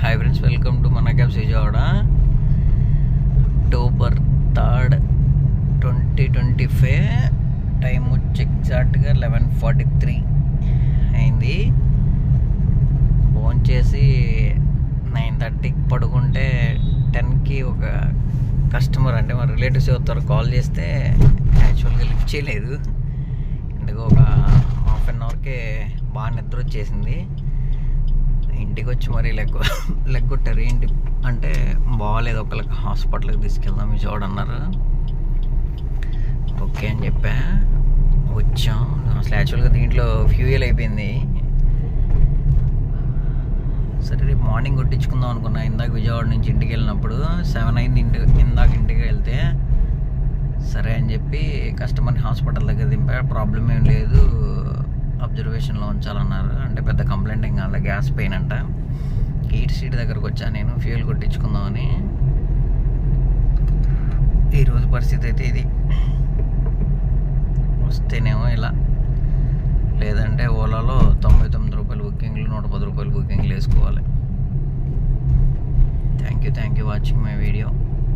Hi friends, welcome to మన cabs Vijayawada. October 3, 2025. Time వచ్చి ఎగ్జాక్ట్గా 11:43 అయింది. ఫోన్ చేసి 9:30కి పడుకుంటే 10కి ఒక కస్టమర్, అంటే మా రిలేటివ్స్ ఎవరు కాల్ చేస్తే యాక్చువల్గా లిఫ్ట్ చేయలేదు. ఎందుకు ఒక హాఫ్ అన్ అవర్కే బాగా నిద్ర వచ్చేసింది. ఇంటికి వచ్చి మరీ లెగ్గొట్టారు. ఏంటి అంటే బాగాలేదు, ఒకళ్ళకి హాస్పిటల్కి తీసుకెళ్దాం విజయవాడ అన్నారు. ఓకే అని చెప్పా, వచ్చాం. అసలు యాక్చువల్గా దీంట్లో ఫ్యూయల్ అయిపోయింది. సరే రేపు మార్నింగ్ కొట్టించుకుందాం అనుకున్నా. ఇందాక విజయవాడ నుంచి ఇంటికి వెళ్ళినప్పుడు 7 అయింది. ఇందాక ఇంటికి వెళ్తే సరే అని చెప్పి కస్టమర్ని హాస్పిటల్ దగ్గర దింపా. ప్రాబ్లం ఏం లేదు, అబ్జర్వేషన్లో ఉంచాలన్నారు. అంటే పెద్ద కంప్లైంట్ ఏం కాదు, గ్యాస్ పెయిన్ అంట. హీట్ సీట్ దగ్గరకు వచ్చాను నేను ఫ్యూయల్ కొట్టించుకుందామని. ఈరోజు పరిస్థితి అయితే ఇది. వస్తేనేమో ఇలా, లేదంటే ఓలాలో 99 రూపాయలు బుకింగ్లు, 110 రూపాయలు బుకింగ్లు వేసుకోవాలి. Thank you watching my video.